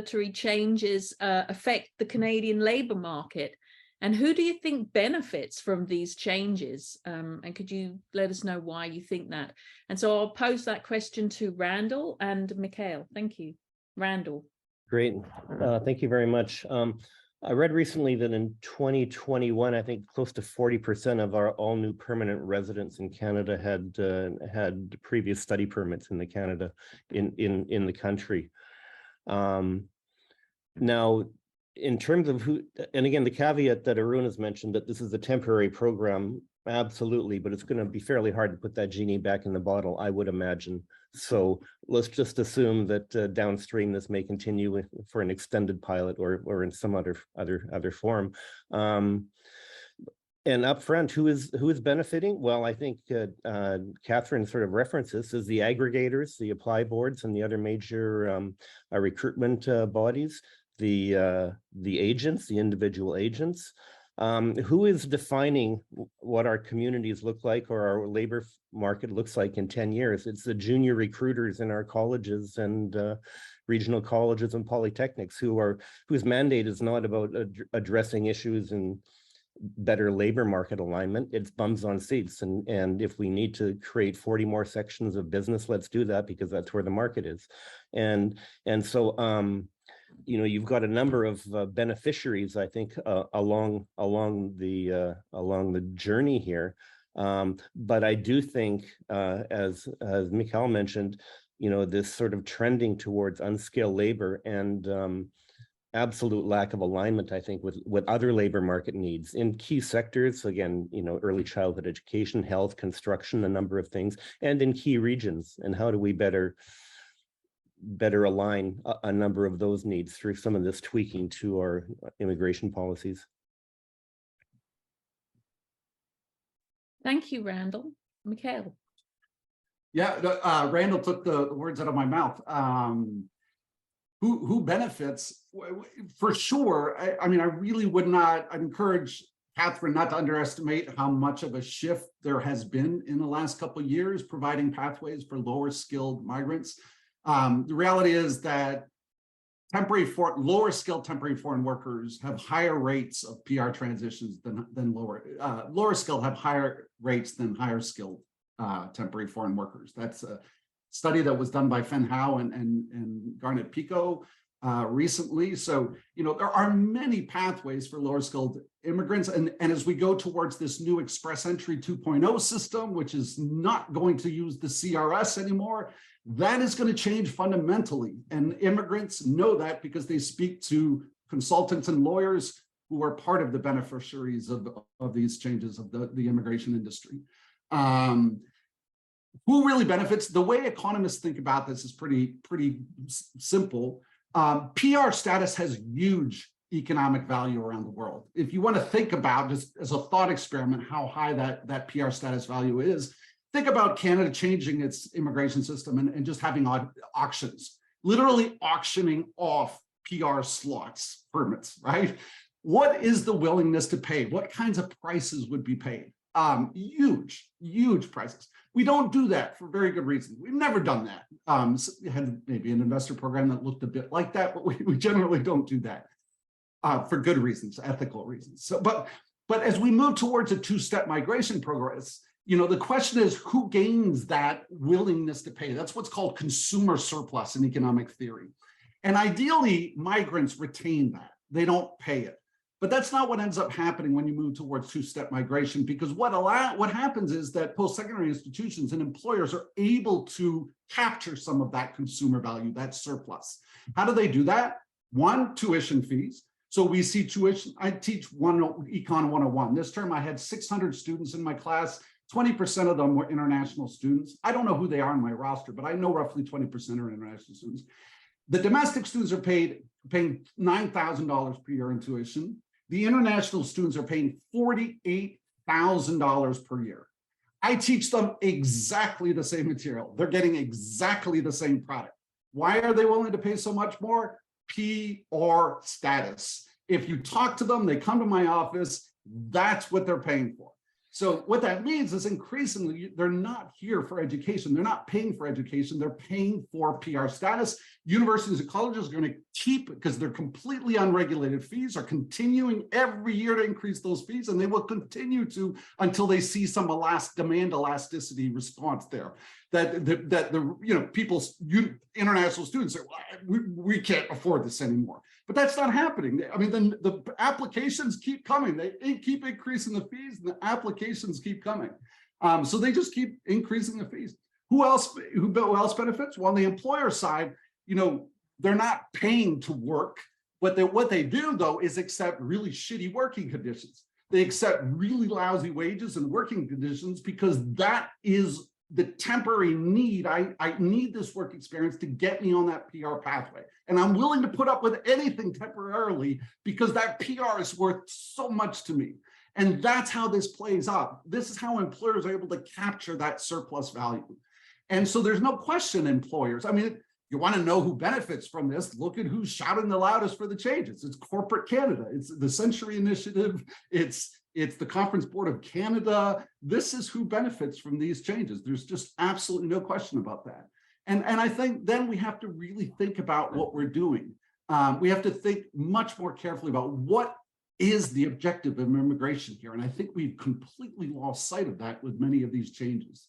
regulatory changes affect the Canadian labour market? And who do you think benefits from these changes? And could you let us know why you think that? And so I'll pose that question to Randall and Mikhail. Thank you. Randall. Great. Thank you very much. I read recently that in 2021, I think close to 40% of our all new permanent residents in Canada had previous study permits in Canada in the country. Now, in terms of who, and again, the caveat that Arun has mentioned that this is a temporary program, absolutely, but it's going to be fairly hard to put that genie back in the bottle, I would imagine. So let's just assume that downstream this may continue for an extended pilot or in some other form. And upfront, who is benefiting? Well, I think Catherine sort of references is the aggregators, the apply boards, and the other major recruitment bodies. The agents, the individual agents. Who is defining what our communities look like or our labor market looks like in 10 years? It's the junior recruiters in our colleges and regional colleges and polytechnics whose mandate is not about addressing issues in better labor market alignment. It's bums on seats. And if we need to create 40 more sections of business, let's do that because that's where the market is. And so you know, you've got a number of beneficiaries, I think, along the journey here. But I do think, as Mikhail mentioned, you know, this sort of trending towards unskilled labor and absolute lack of alignment, I think, with other labor market needs in key sectors. Again, you know, early childhood education, health, construction, a number of things, and in key regions. And how do we better align a number of those needs through some of this tweaking to our immigration policies? Thank you, Randall. Mikhail. Yeah, Randall took the words out of my mouth. Who benefits? For sure. I mean, I really would not, I'd encourage Catherine not to underestimate how much of a shift there has been in the last couple of years, providing pathways for lower skilled migrants. The reality is that lower skilled temporary foreign workers have higher rates of PR transitions than lower skilled have higher rates than higher skilled temporary foreign workers. That's a study that was done by Fen Hao and Garnet Pico recently. So, you know, there are many pathways for lower skilled immigrants. And as we go towards this new Express Entry 2.0 system, which is not going to use the CRS anymore, that is going to change fundamentally. And immigrants know that because they speak to consultants and lawyers who are part of the beneficiaries of these changes of the immigration industry. Who really benefits? The way economists think about this is pretty simple. PR status has huge economic value around the world. If you want to think about, just as a thought experiment, how high that PR status value is, think about Canada changing its immigration system and just having auctions, literally auctioning off PR slots, permits, right? What is the willingness to pay? What kinds of prices would be paid? Huge prices. We don't do that for very good reasons. We've never done that. We had maybe an investor program that looked a bit like that, but we generally don't do that for good reasons, ethical reasons. So, but as we move towards a two-step migration progress, you know, the question is who gains that willingness to pay? That's what's called consumer surplus in economic theory. And ideally, migrants retain that. They don't pay it. But that's not what ends up happening when you move towards two-step migration, because what happens is that post-secondary institutions and employers are able to capture some of that consumer value, that surplus. How do they do that? One, tuition fees. So we see tuition. I teach Econ 101. This term, I had 600 students in my class. 20% of them were international students. I don't know who they are on my roster, but I know roughly 20% are international students. The domestic students are paying $9,000 per year in tuition. The international students are paying $48,000 per year. I teach them exactly the same material. They're getting exactly the same product. Why are they willing to pay so much more? PR status. If you talk to them, they come to my office, that's what they're paying for. So what that means is increasingly, they're not here for education. They're not paying for education. They're paying for PR status. Universities and colleges are going to keep, because they're completely unregulated fees, are continuing every year to increase those fees, and they will continue to until they see some demand elasticity response there. That international students say, well, we can't afford this anymore. But that's not happening. I mean, the applications keep coming. They keep increasing the fees, and the applications keep coming. So they just keep increasing the fees. Who else benefits? Well, on the employer side, they're not paying to work. What they do, though, is accept really shitty working conditions. They accept really lousy wages and working conditions because that is the temporary need. I need this work experience to get me on that PR pathway. And I'm willing to put up with anything temporarily because that PR is worth so much to me. And that's how this plays out. This is how employers are able to capture that surplus value. And so there's no question employers, I mean, you want to know who benefits from this, look at who's shouting the loudest for the changes. It's corporate Canada. It's the Century Initiative. It's the Conference Board of Canada. This is who benefits from these changes. There's just absolutely no question about that. And I think then we have to really think about what we're doing. We have to think much more carefully about what is the objective of immigration here. And I think we've completely lost sight of that with many of these changes.